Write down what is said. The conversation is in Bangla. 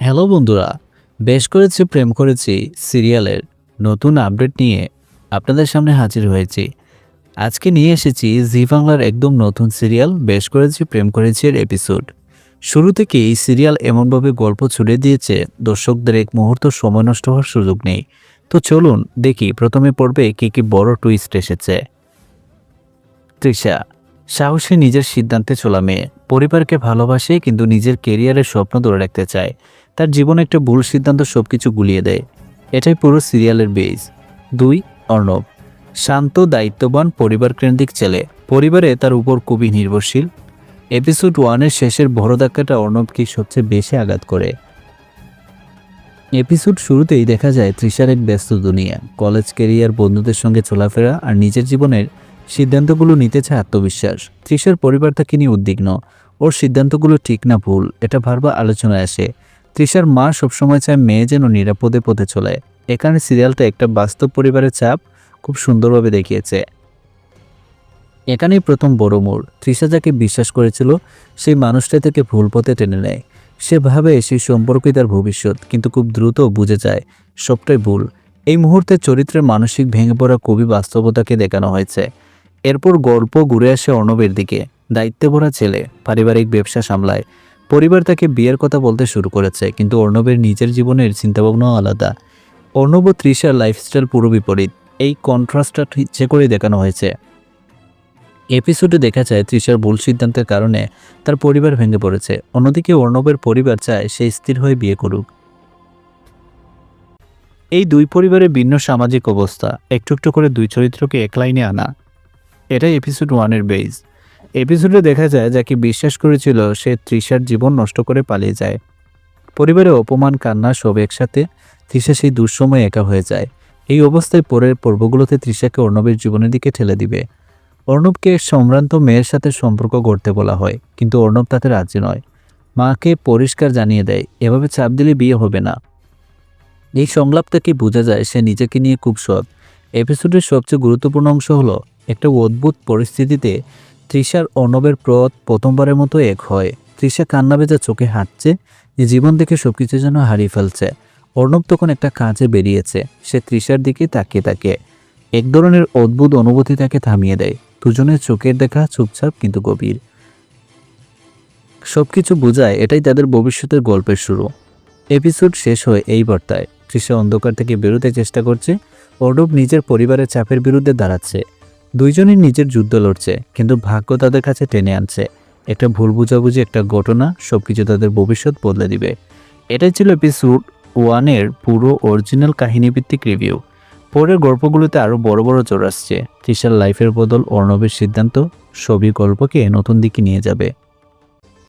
হ্যালো বন্ধুরা, বেশ করেছি প্রেম করেছি সিরিয়ালের নতুন আপডেট নিয়ে আপনাদের সামনে হাজির হয়েছি। আজকে নিয়ে এসেছি জি বাংলার একদম নতুন সিরিয়াল বেশ করেছি প্রেম করেছি এর এপিসোড। শুরু থেকে এই সিরিয়াল এমনভাবে গল্প ছুড়ে দিয়েছে, দর্শকদের এক মুহূর্ত সময় নষ্ট হওয়ার সুযোগ নেই। তো চলুন দেখি প্রথমে পর্বে কি বড় টুইস্ট এসেছে। তৃষা সাহসী নিজের সিদ্ধান্তে চলা মেয়ে, পরিবারকে ভালোবাসে কিন্তু নিজের কেরিয়ারের স্বপ্ন ধরে রাখতে চায়। তার জীবনে একটা ভুল সিদ্ধান্ত সবকিছু গুলিয়ে দেয়। এটাই পুরো সিরিয়ালের বেজ। 2. অর্ণব শান্ত, দায়িত্ববান, পরিবার কেন্দ্রিক ছেলে, পরিবারে তার উপর খুবই নির্ভরশীল। এপিসোড 1-এর শেষের বড় ধাক্কাটা অর্ণবকে সবচেয়ে বেশি আঘাত করে। এপিসোড শুরুতেই দেখা যায় তৃষার এক ব্যস্ত দুনিয়া, কলেজ ক্যারিয়ার, বন্ধুদের সঙ্গে চলাফেরা আর নিজের জীবনের সিদ্ধান্তগুলো নিতে চায় আত্মবিশ্বাস। তৃষার পরিবার তাকে নিয়ে উদ্বিগ্ন, ওর সিদ্ধান্তগুলো ঠিক না ভুল এটা বারবার আলোচনায় আসে। তৃষার মা সবসময় চায় মেয়ে যেন নিরাপদে পথে চলে। এখানে সিরিয়ালটা একটা বাস্তব পরিবারের চাপ খুব সুন্দরভাবে দেখিয়েছে। এখানেই প্রথম বড় মোড়। তৃষা যাকে বিশ্বাস করেছিল সেই মানুষটা থেকে ভুল পথে টেনে নেয়। সে ভাবে সেই সম্পর্কই তার ভবিষ্যৎ, কিন্তু খুব দ্রুত বুঝে যায় সবটাই ভুল। এই মুহূর্তে চরিত্রের মানসিক ভেঙে পড়া খুবই বাস্তবতাকে দেখানো হয়েছে। এরপর গল্প ঘুরে আসে অর্ণবের দিকে। দায়িত্বে ভরা ছেলে, পারিবারিক ব্যবসা সামলায়, পরিবার তাকে বিয়ের কথা বলতে শুরু করেছে, কিন্তু অর্ণবের নিজের জীবনের চিন্তাভাবনাও আলাদা। অর্ণব ও তৃষার লাইফস্টাইল পুরো বিপরীত। এই কন্ট্রাস্টটা ইচ্ছে করে দেখানো হয়েছে। এপিসোডে দেখা যায় তৃষার ভুল সিদ্ধান্তের কারণে তার পরিবার ভেঙে পড়েছে, অন্যদিকে অর্ণবের পরিবার চায় সে স্থির হয়ে বিয়ে করুক। এই দুই পরিবারের ভিন্ন সামাজিক অবস্থা, একটু একটু করে দুই চরিত্রকে এক লাইনে আনা, এটাই এপিসোড 1-এর বেজ। এপিসোডে দেখা যায় যাকে বিশ্বাস করেছিল সে তৃষার জীবন নষ্ট করে পালিয়ে যায়। পরিবারে অপমান, কান্না সব একসাথে। তৃষা সেই দুঃসময় একা হয়ে যায়। এই অবস্থায় পরের পর্বগুলোতে তৃষাকে অর্ণবের জীবনের দিকে ঠেলে দিবে। অর্ণবকে সম্ভ্রান্ত মেয়ের সাথে সম্পর্ক গড়তে বলা হয়, কিন্তু অর্ণব তাতে রাজি নয়। মাকে পরিষ্কার জানিয়ে দেয় এভাবে চাপ দিলে বিয়ে হবে না। এই সংলাপ থেকে বোঝা যায় সে নিজেকে নিয়ে খুব সৎ। এপিসোডের সবচেয়ে গুরুত্বপূর্ণ অংশ হলো একটা অদ্ভুত পরিস্থিতিতে তৃষার অর্ণবের পথ প্রথমবারের মতো এক হয়। তৃষা কান্না ভেজা চোখে হাঁটছে, যে জীবন থেকে সবকিছু যেন হারিয়ে ফেলছে। অর্ণব তখন একটা কাজে বেরিয়েছে। সে তৃষার দিকে তাকিয়ে থাকে, এক ধরনের অদ্ভুত অনুভূতি তাকে থামিয়ে দেয়। দুজনের চোখের দেখা চুপচাপ কিন্তু গভীর। সবকিছু বোঝায় এটাই তাদের ভবিষ্যতের গল্পের শুরু। এপিসোড শেষ হয় এই বার্তায়, তৃষা অন্ধকার থেকে বেরোতে চেষ্টা করছে, অর্ণব নিজের পরিবারের চাপের বিরুদ্ধে দাঁড়াচ্ছে। দুইজনই নিজের যুদ্ধ লড়ছে, কিন্তু ভাগ্য তাদের কাছে টেনে আনছে। একটা ভুল বুঝাবুঝি, একটা ঘটনা সবকিছু তাদের ভবিষ্যৎ বদলে দিবে। এটাই ছিল এপিসোড 1-এর পুরো অরিজিনাল কাহিনীভিত্তিক রিভিউ। পরের গল্পগুলোতে আরও বড় বড় জোর আসছে। তৃষার লাইফের বদল, অর্ণবের সিদ্ধান্ত, সবই গল্পকে নতুন দিকে নিয়ে যাবে।